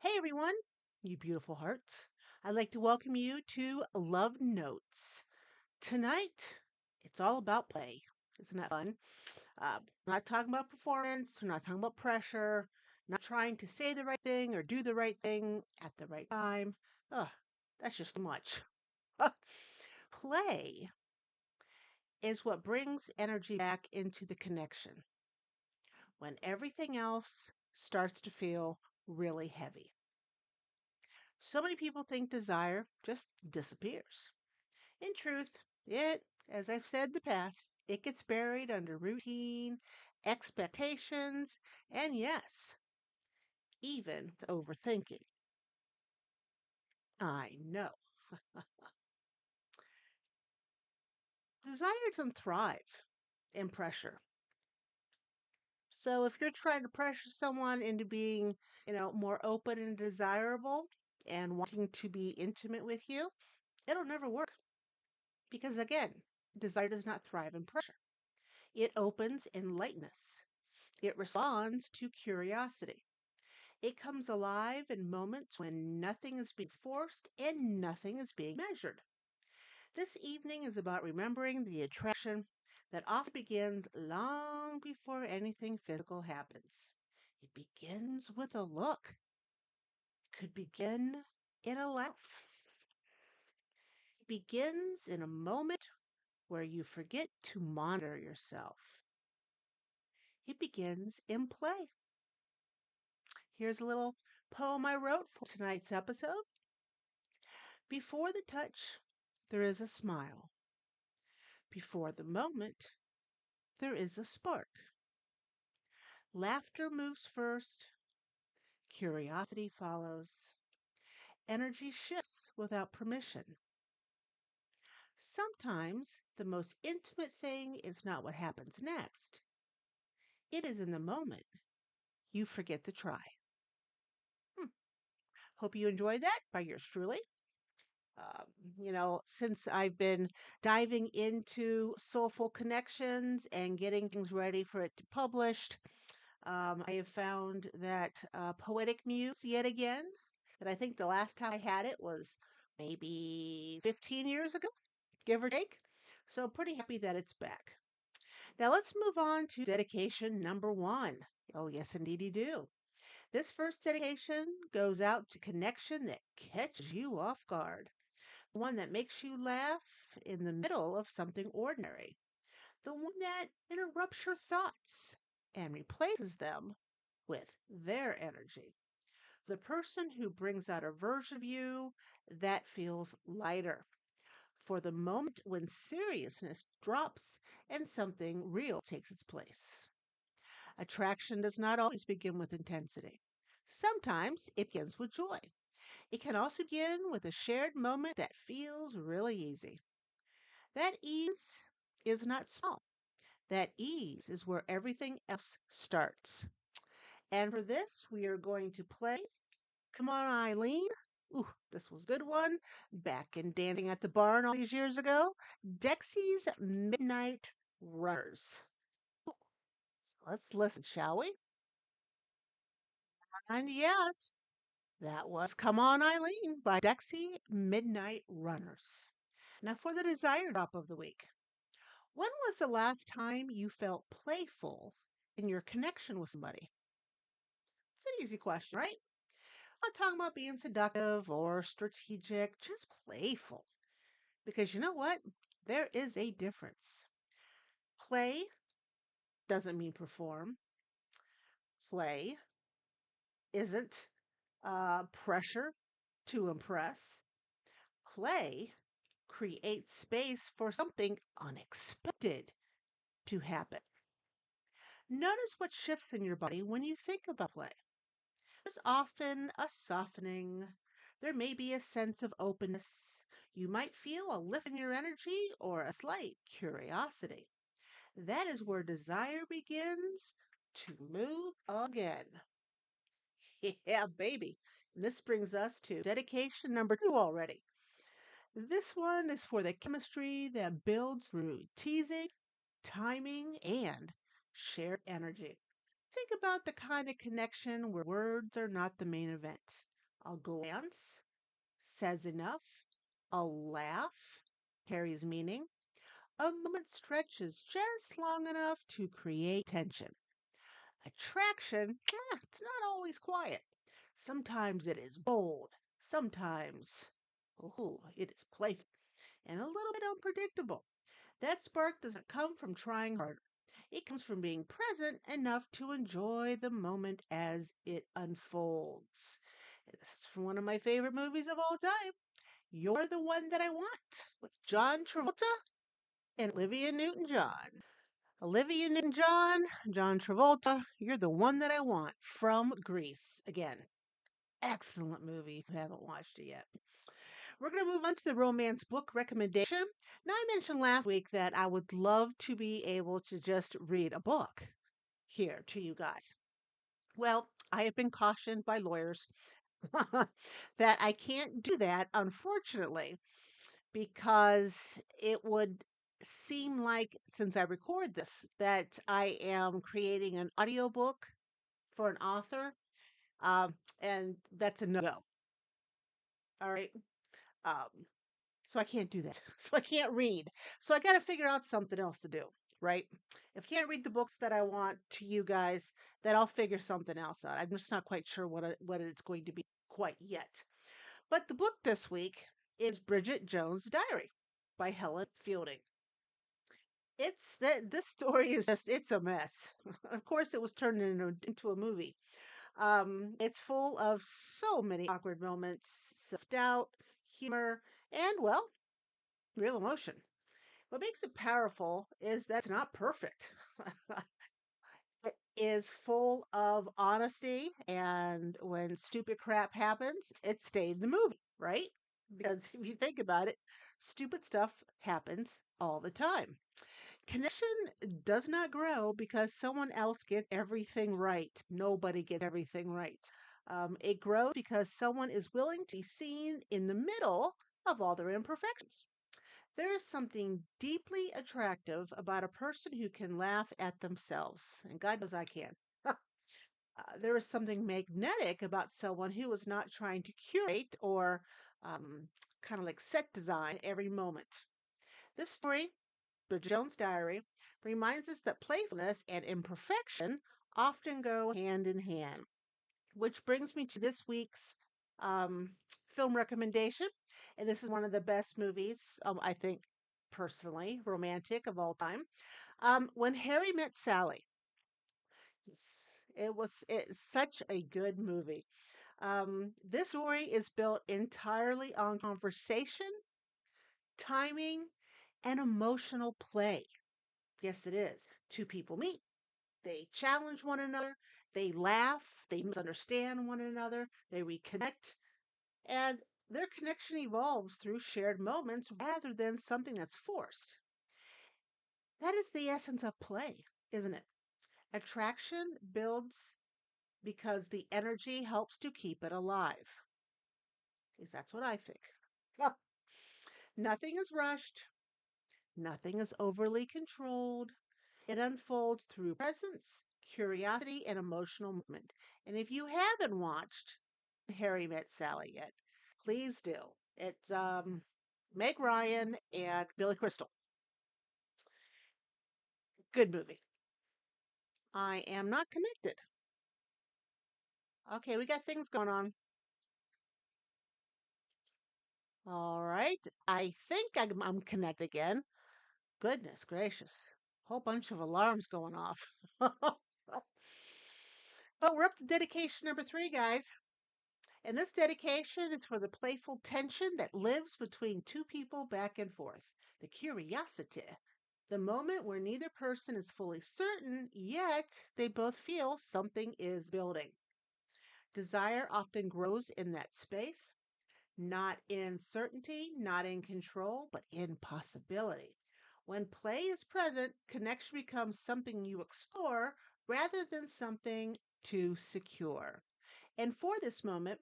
Hey everyone, you beautiful hearts. I'd like to welcome you to Love Notes. Tonight, it's all about play. Isn't that fun? We're not talking about performance, we're not talking about pressure, not trying to say the right thing or do the right thing at the right time. Ugh, that's just too much. Play is what brings energy back into the connection when everything else starts to feel really heavy. So many people think desire just disappears. In truth, as I've said in the past, it gets buried under routine, expectations, and yes, even overthinking. I know. Desire doesn't thrive in pressure. So if you're trying to pressure someone into being, more open and desirable and wanting to be intimate with you, it'll never work. Because again, desire does not thrive in pressure. It opens in lightness. It responds to curiosity. It comes alive in moments when nothing is being forced and nothing is being measured. This evening is about remembering the attraction that often begins long before anything physical happens. It begins with a look. It could begin in a laugh. It begins in a moment where you forget to monitor yourself. It begins in play. Here's a little poem I wrote for tonight's episode. Before the touch, there is a smile. Before the moment, there is a spark. Laughter moves first, curiosity follows. Energy shifts without permission. Sometimes the most intimate thing is not what happens next. It is in the moment you forget to try. Hmm. Hope you enjoyed that by yours truly. Since I've been diving into Soulful Connections and getting things ready for it to be published, I have found that Poetic Muse yet again, that I think the last time I had it was maybe 15 years ago, give or take. So pretty happy that it's back. Now let's move on to dedication number one. Oh, yes, indeed, you do. This first dedication goes out to connection that catches you off guard, the one that makes you laugh in the middle of something ordinary, the one that interrupts your thoughts and replaces them with their energy. The person who brings out a version of you that feels lighter for the moment when seriousness drops and something real takes its place. Attraction does not always begin with intensity. Sometimes it begins with joy. It can also begin with a shared moment that feels really easy. That ease is not small. That ease is where everything else starts. And for this, we are going to play Come On Eileen. Ooh, this was a good one. Back in dancing at the barn all these years ago. Dexys Midnight Runners. Ooh, let's listen, shall we? And yes, that was Come On Eileen by Dexy Midnight Runners. Now for the desire drop of the week. When was the last time you felt playful in your connection with somebody? It's an easy question, right? I'm not talking about being seductive or strategic, just playful. Because you know what? There is a difference. Play doesn't mean perform. Play isn't pressure to impress. Play creates space for something unexpected to happen. Notice what shifts in your body when you think about play. There's often a softening. There may be a sense of openness. You might feel a lift in your energy or a slight curiosity. That is where desire begins to move again. Yeah, baby. And this brings us to dedication number two already. This one is for the chemistry that builds through teasing, timing, and shared energy. Think about the kind of connection where words are not the main event. A glance says enough, a laugh carries meaning, a moment stretches just long enough to create tension. Attraction, it's not always quiet. Sometimes it is bold, sometimes it is playful and a little bit unpredictable. That spark doesn't come from trying harder. It comes from being present enough to enjoy the moment as it unfolds. This is from one of my favorite movies of all time. You're the One That I Want with John Travolta and Olivia Newton-John. Olivia Newton-John, John Travolta, You're the One That I Want from Greece. Again, excellent movie if you haven't watched it yet. We're going to move on to the romance book recommendation. Now, I mentioned last week that I would love to be able to just read a book here to you guys. Well, I have been cautioned by lawyers that I can't do that, unfortunately, because it would seem like, since I record this, that I am creating an audiobook for an author, and that's a no go. All right. Um, So I can't do that. So I can't read. So I got to figure out something else to do, right? If I can't read the books that I want to you guys, then I'll figure something else out. I'm just not quite sure what it's going to be quite yet. But the book this week is Bridget Jones' Diary by Helen Fielding. It's that this story is just it's a mess. Of course, it was turned into a movie. It's full of so many awkward moments, self doubt, humor, and well, real emotion. What makes it powerful is that it's not perfect. It is full of honesty, and when stupid crap happens, it stayed in the movie, right? Because if you think about it, stupid stuff happens all the time. Connection does not grow because someone else gets everything right. Nobody gets everything right. It grows because someone is willing to be seen in the middle of all their imperfections. There is something deeply attractive about a person who can laugh at themselves, and God knows I can. There is something magnetic about someone who is not trying to curate or kind of like set design every moment. This story, Bridget Jones' Diary, reminds us that playfulness and imperfection often go hand in hand. Which brings me to this week's um, film recommendation. And this is one of the best movies, I think, personally, romantic of all time. When Harry Met Sally. It's such a good movie. This story is built entirely on conversation, timing, and emotional play. Yes, it is. Two people meet. They challenge one another. They laugh. They misunderstand one another. They reconnect. And their connection evolves through shared moments rather than something that's forced. That is the essence of play, isn't it? Attraction builds because the energy helps to keep it alive. At least that's what I think. Nothing is rushed, nothing is overly controlled. It unfolds through presence, curiosity, and emotional movement. And if you haven't watched Harry Met Sally yet, please do. It's Meg Ryan and Billy Crystal. Good movie. I am not connected. Okay, we got things going on. All right. I think I'm connected again. Goodness gracious. Whole bunch of alarms going off. But we're up to dedication number 3, guys. And this dedication is for the playful tension that lives between two people back and forth. The curiosity. The moment where neither person is fully certain, yet they both feel something is building. Desire often grows in that space, not in certainty, not in control, but in possibility. When play is present, connection becomes something you explore rather than something to secure. And for this moment,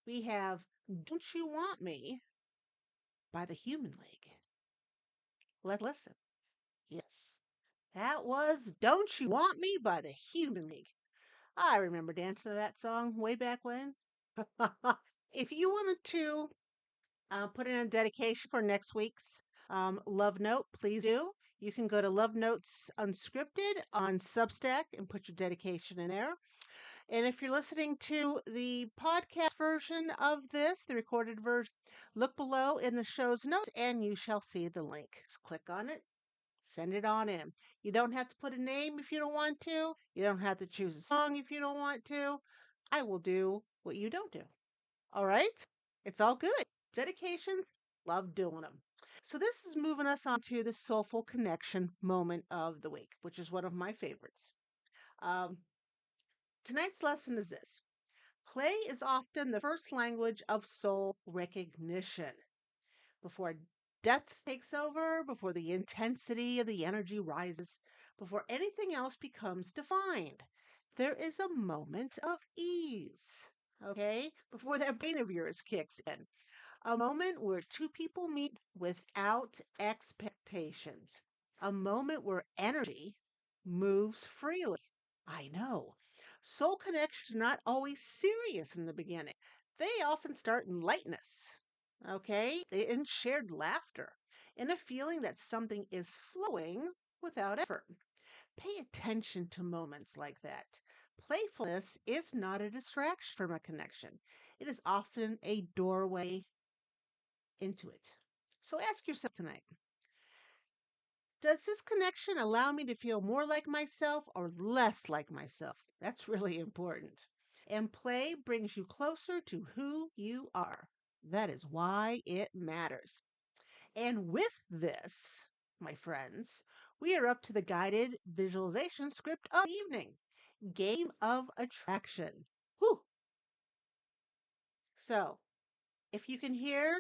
we have Don't You Want Me by the Human League. Let's listen. Yes. That was Don't You Want Me by the Human League. I remember dancing to that song way back when. If you wanted to put in a dedication for next week's Love Note, please do. You can go to Love Notes Unscripted on Substack and put your dedication in there. And if you're listening to the podcast version of this, the recorded version, look below in the show's notes and you shall see the link. Just click on it, send it on in. You don't have to put a name if you don't want to. You don't have to choose a song if you don't want to. I will do what you don't do. All right? It's all good. Dedications, love doing them. So this is moving us on to the soulful connection moment of the week, which is one of my favorites. Um, tonight's lesson is this. Play is often the first language of soul recognition. Before depth takes over, before the intensity of the energy rises, before anything else becomes defined, there is a moment of ease. Okay? Before that brain of yours kicks in. A moment where two people meet without expectations. A moment where energy moves freely. I know. Soul connections are not always serious in the beginning. They often start in lightness, okay? In shared laughter, in a feeling that something is flowing without effort. Pay attention to moments like that. Playfulness is not a distraction from a connection, it is often a doorway into it. So ask yourself tonight, does this connection allow me to feel more like myself or less like myself? That's really important. And play brings you closer to who you are. That is why it matters. And with this, my friends, we are up to the guided visualization script of the evening, Game of Attraction. Whew. So, if you can hear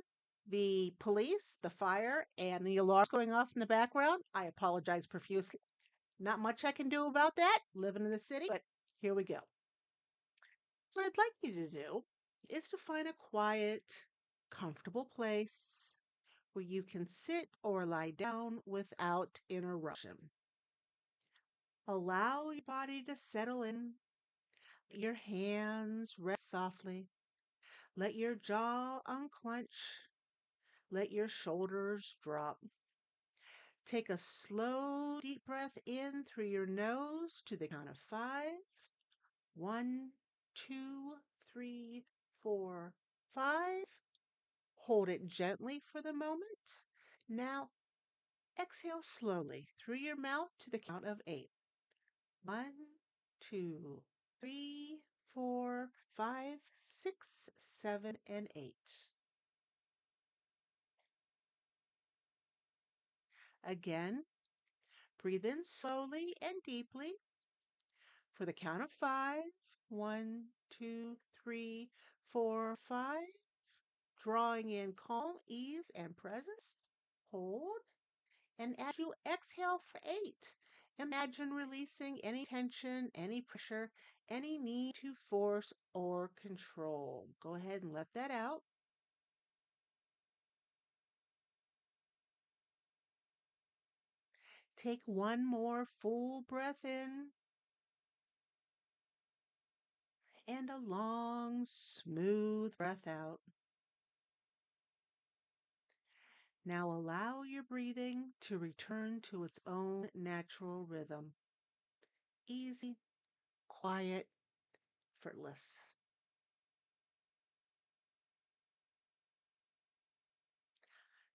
the police, the fire, and the alarms going off in the background, I apologize profusely. Not much I can do about that, living in the city, but here we go. So, what I'd like you to do is to find a quiet, comfortable place where you can sit or lie down without interruption. Allow your body to settle in. Let your hands rest softly. Let your jaw unclench. Let your shoulders drop. Take a slow, deep breath in through your nose to the count of 5. 1, 2, 3, 4, 5. Hold it gently for the moment. Now exhale slowly through your mouth to the count of 8. 1, 2, 3, 4, 5, 6, 7, and 8. Again, breathe in slowly and deeply for the count of 5. 1, 2, 3, 4, 5. Drawing in calm, ease, and presence. Hold. And as you exhale for 8, imagine releasing any tension, any pressure, any need to force or control. Go ahead and let that out. Take one more full breath in and a long, smooth breath out. Now allow your breathing to return to its own natural rhythm. Easy, quiet, effortless.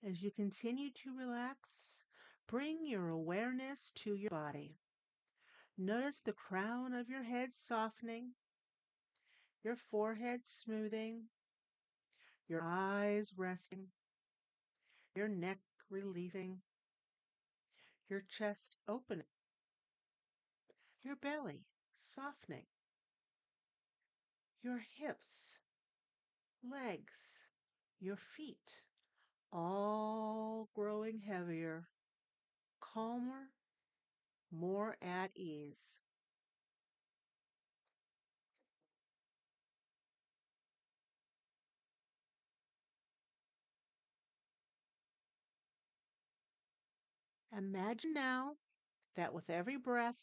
As you continue to relax, bring your awareness to your body. Notice the crown of your head softening, your forehead smoothing, your eyes resting, your neck releasing, your chest opening, your belly softening, your hips, legs, your feet all growing heavier, calmer, more at ease. Imagine now that with every breath,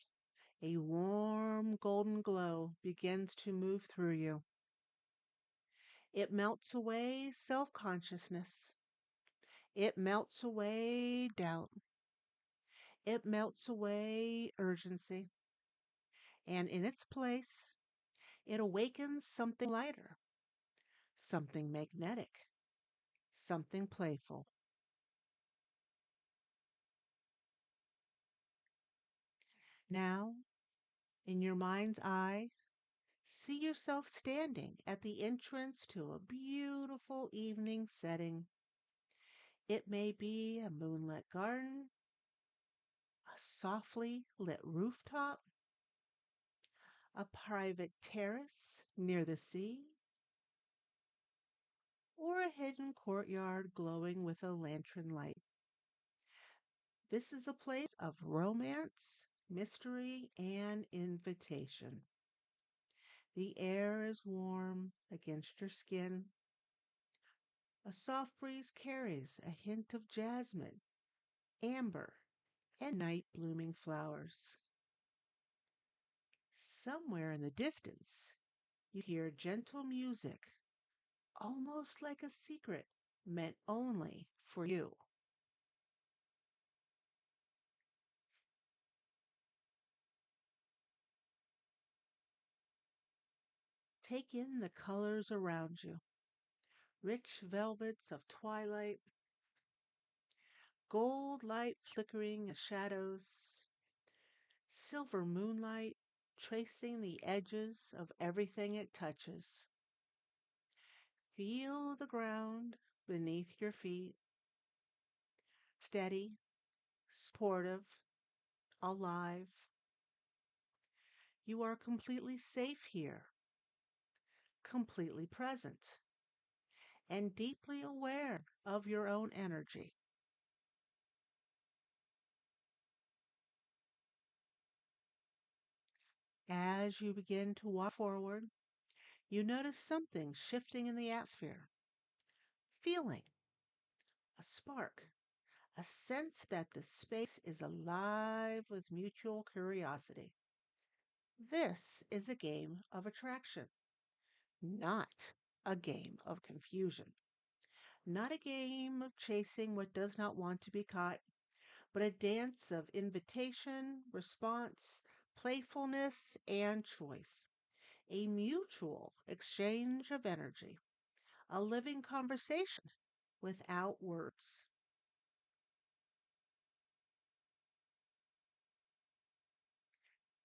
A warm golden glow begins to move through you. It melts away self consciousness. It melts away doubt. It melts away urgency. And in its place, it awakens something lighter, something magnetic, something playful. Now, in your mind's eye, see yourself standing at the entrance to a beautiful evening setting. It may be a moonlit garden, a softly lit rooftop, a private terrace near the sea, or a hidden courtyard glowing with a lantern light. This is a place of romance, mystery, and invitation. The air is warm against your skin. A soft breeze carries a hint of jasmine, amber, and night blooming flowers. Somewhere in the distance, you hear gentle music, almost like a secret meant only for you. Take in the colors around you, rich velvets of twilight, gold light flickering in shadows, silver moonlight tracing the edges of everything it touches. Feel the ground beneath your feet, steady, supportive, alive. You are completely safe here, completely present, and deeply aware of your own energy. As you begin to walk forward, you notice something shifting in the atmosphere, feeling a spark, a sense that the space is alive with mutual curiosity. This is a game of attraction, not a game of confusion, not a game of chasing what does not want to be caught, but a dance of invitation, response, playfulness, and choice. A mutual exchange of energy, a living conversation without words.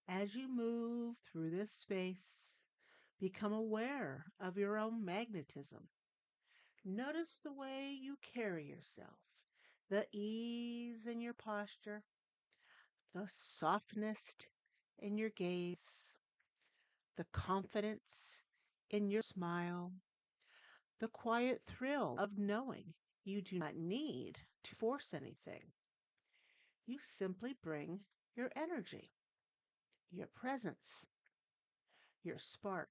As you move through this space, become aware of your own magnetism. Notice the way you carry yourself, the ease in your posture, the softness in your gaze, the confidence in your smile, the quiet thrill of knowing you do not need to force anything. You simply bring your energy, your presence, your spark,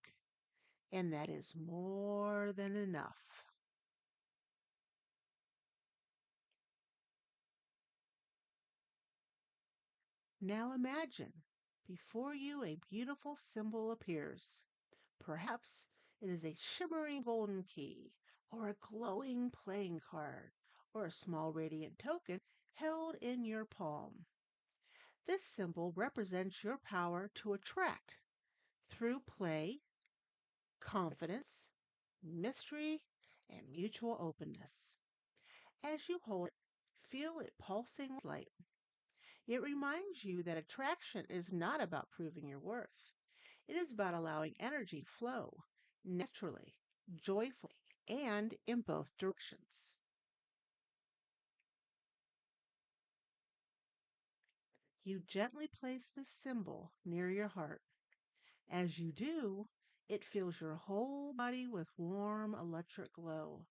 and that is more than enough. Now imagine before you a beautiful symbol appears. Perhaps it is a shimmering golden key, or a glowing playing card, or a small radiant token held in your palm. This symbol represents your power to attract through play, confidence, mystery, and mutual openness. As you hold it, feel it pulsing with light. It reminds you that attraction is not about proving your worth. It is about allowing energy to flow naturally, joyfully, and in both directions. You gently place this symbol near your heart. As you do, it fills your whole body with warm electric glow,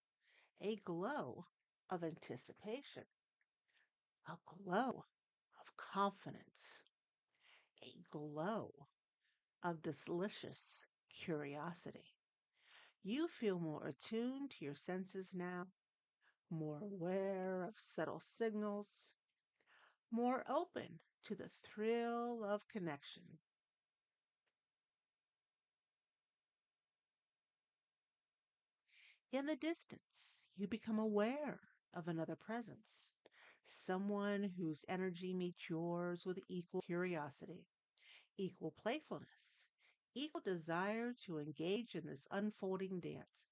a glow of anticipation, a glow of confidence, a glow of delicious curiosity. You feel more attuned to your senses now, more aware of subtle signals, more open to the thrill of connection. In the distance, you become aware of another presence, someone whose energy meets yours with equal curiosity, equal playfulness, equal desire to engage in this unfolding dance.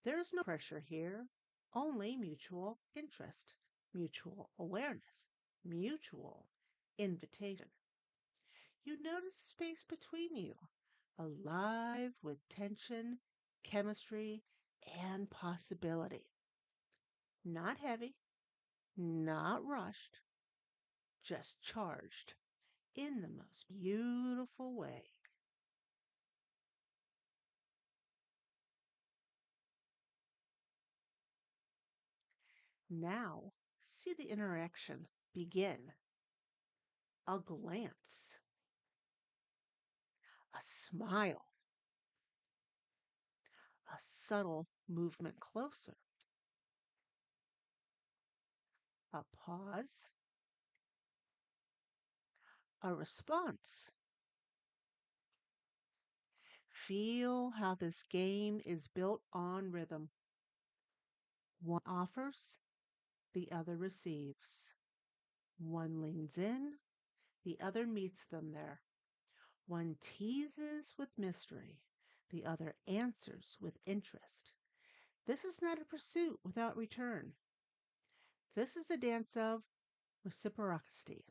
There is no pressure here, only mutual interest, mutual awareness, mutual invitation. You notice space between you, alive with tension, chemistry, and possibility. Not heavy, not rushed, just charged in the most beautiful way. Now, see the interaction begin. A glance, a smile, a subtle movement closer, a pause, a response. Feel how this game is built on rhythm. One offers, the other receives. One leans in, the other meets them there. One teases with mystery, the other answers with interest. This is not a pursuit without return. This is a dance of reciprocity.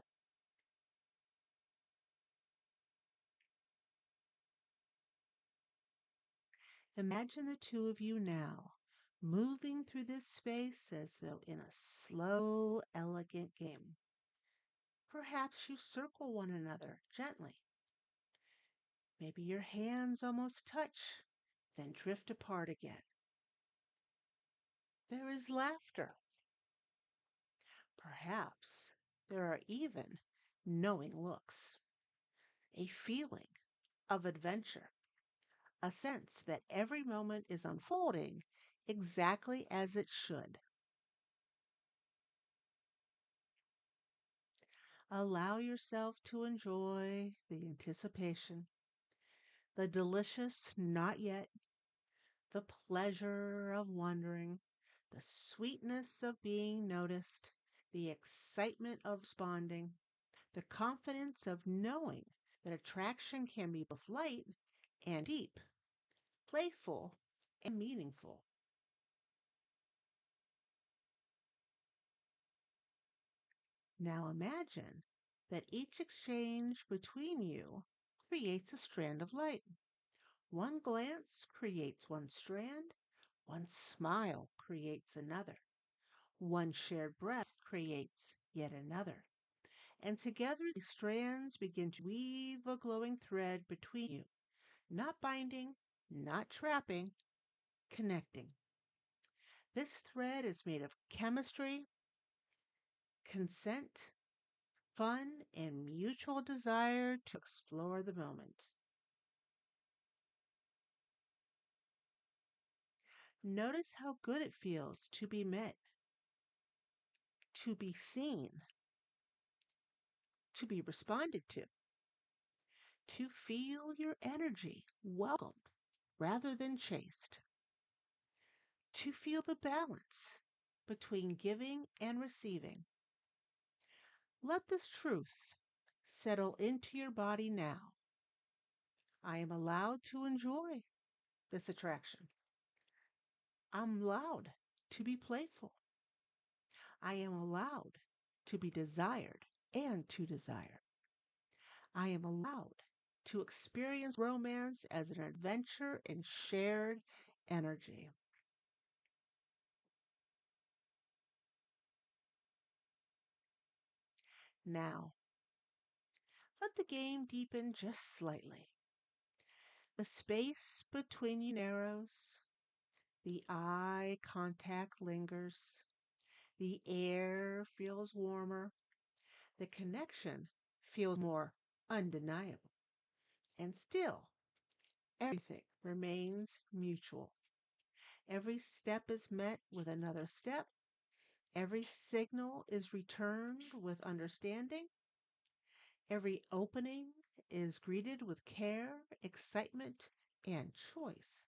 Imagine the two of you now moving through this space as though in a slow, elegant game. Perhaps you circle one another gently. Maybe your hands almost touch, then drift apart again. There is laughter. Perhaps there are even knowing looks, a feeling of adventure, a sense that every moment is unfolding exactly as it should. Allow yourself to enjoy the anticipation, the delicious not yet, the pleasure of wondering, the sweetness of being noticed, the excitement of responding, the confidence of knowing that attraction can be both light and deep, playful and meaningful. Now imagine that each exchange between you creates a strand of light. One glance creates one strand, one smile creates another, one shared breath creates yet another. And together these strands begin to weave a glowing thread between you, not binding, not trapping, connecting. This thread is made of chemistry, consent, fun, and mutual desire to explore the moment. Notice how good it feels to be met, to be seen, to be responded to feel your energy welcomed rather than chased, to feel the balance between giving and receiving. Let this truth settle into your body now. I am allowed to enjoy this attraction. I'm allowed to be playful. I am allowed to be desired and to desire. I am allowed to experience romance as an adventure in shared energy. Now, let the game deepen just slightly. The space between you narrows, the eye contact lingers, the air feels warmer, the connection feels more undeniable. And still, everything remains mutual. Every step is met with another step, Every signal is returned with understanding. Every opening is greeted with care, excitement, and choice.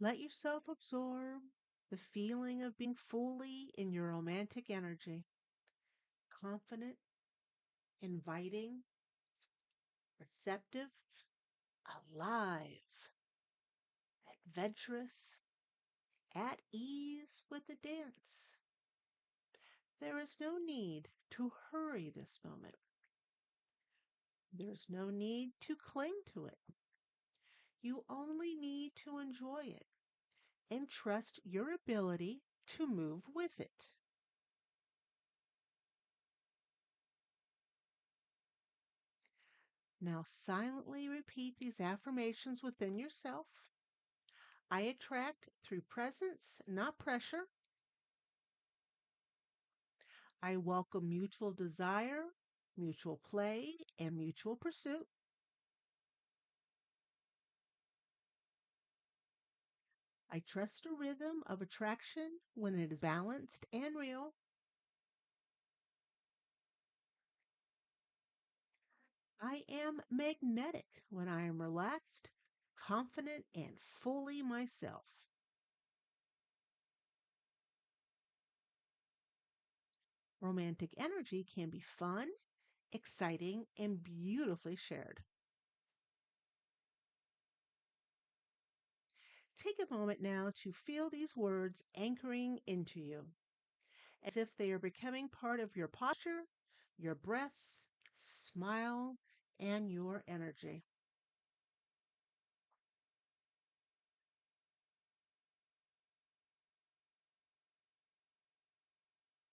Let yourself absorb the feeling of being fully in your romantic energy, confident, inviting, receptive, alive, adventurous, at ease with the dance. There is no need to hurry this moment. There's no need to cling to it. You only need to enjoy it and trust your ability to move with it. Now silently repeat these affirmations within yourself. I attract through presence, not pressure. I welcome mutual desire, mutual play, and mutual pursuit. I trust a rhythm of attraction when it is balanced and real. I am magnetic when I am relaxed, confident, and fully myself. Romantic energy can be fun, exciting, and beautifully shared. Take a moment now to feel these words anchoring into you, as if they are becoming part of your posture, your breath, smile, and your energy.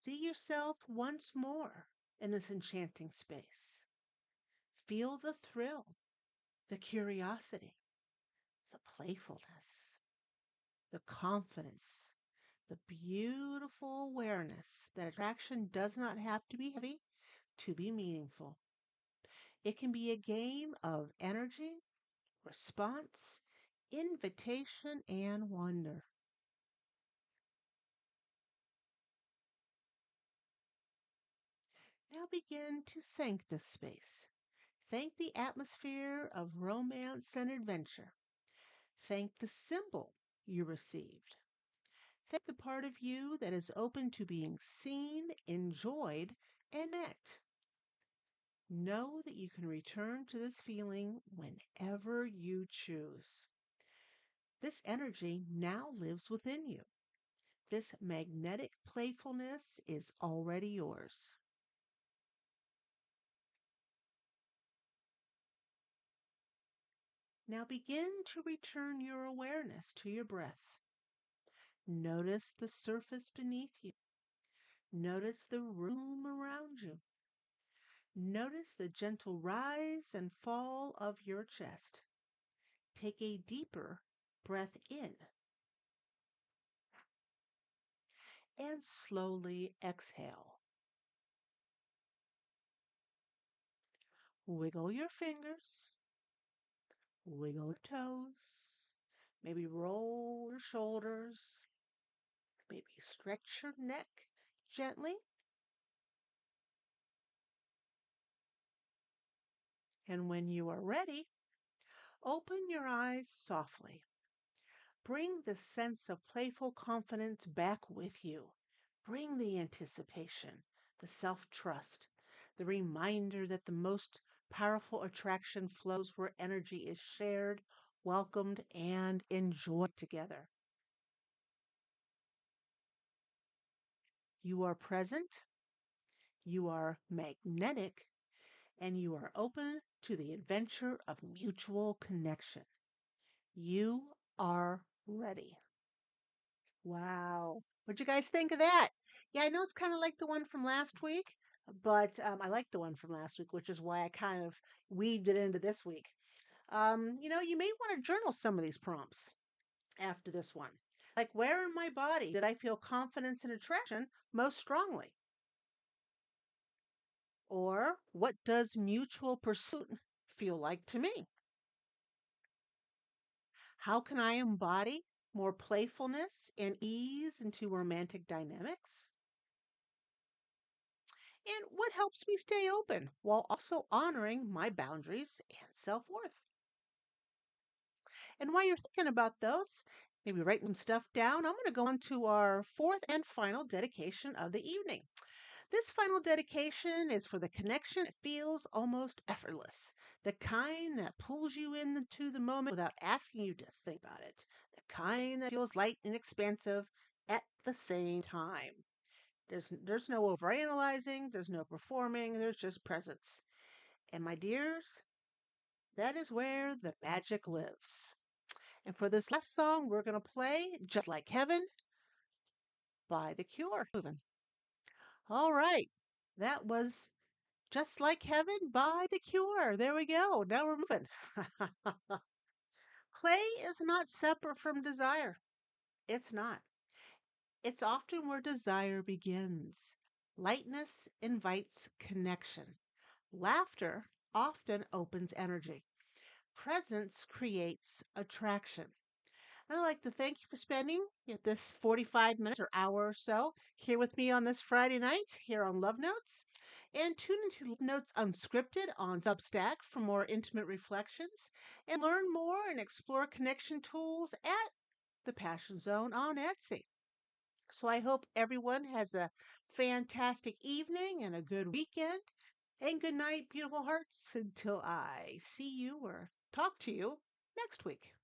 See yourself once more in this enchanting space. Feel the thrill, the curiosity, the playfulness, the confidence, the beautiful awareness that attraction does not have to be heavy to be meaningful. It can be a game of energy, response, invitation, and wonder. Now begin to thank this space. Thank the atmosphere of romance and adventure. Thank the symbol you received. Thank the part of you that is open to being seen, enjoyed, and met. Know that you can return to this feeling whenever you choose. This energy now lives within you. This magnetic playfulness is already yours. Now begin to return your awareness to your breath. Notice the surface beneath you. Notice the room around you. Notice the gentle rise and fall of your chest. Take a deeper breath in and slowly exhale. Wiggle your fingers, wiggle your toes, maybe roll your shoulders, maybe stretch your neck gently. And when you are ready, open your eyes softly. Bring the sense of playful confidence back with you. Bring the anticipation, the self trust, the reminder that the most powerful attraction flows where energy is shared, welcomed, and enjoyed together. You are present, you are magnetic, and you are open to the adventure of mutual connection. You are ready. Wow. What'd you guys think of that? Yeah, I know it's kind of like the one from last week, but I like the one from last week, which is why I kind of weaved it into this week. You may want to journal some of these prompts after this one. Like, where in my body did I feel confidence and attraction most strongly? Or what does mutual pursuit feel like to me? How can I embody more playfulness and ease into romantic dynamics, and what helps me stay open while also honoring my boundaries and self worth. And while you're thinking about those, maybe writing some stuff down, I'm going to go on to our fourth and final dedication of the evening. This final dedication is for the connection that feels almost effortless, the kind that pulls you into the moment without asking you to think about it, the kind that feels light and expansive at the same time. There's no overanalyzing, there's no performing, there's just presence. And my dears, that is where the magic lives. And for this last song, we're going to play Just Like Heaven by The Cure. All right. That was Just Like Heaven by The Cure. There we go. Now we're moving. Play is not separate from desire. It's not. It's often where desire begins. Lightness invites connection. Laughter often opens energy. Presence creates attraction. I'd like to thank you for spending this 45 minutes or hour or so here with me on this Friday night here on Love Notes. And tune into Love Notes Unscripted on Substack for more intimate reflections and learn more and explore connection tools at the Passion Zone on Etsy. So I hope everyone has a fantastic evening and a good weekend. And good night, beautiful hearts, until I see you or talk to you next week.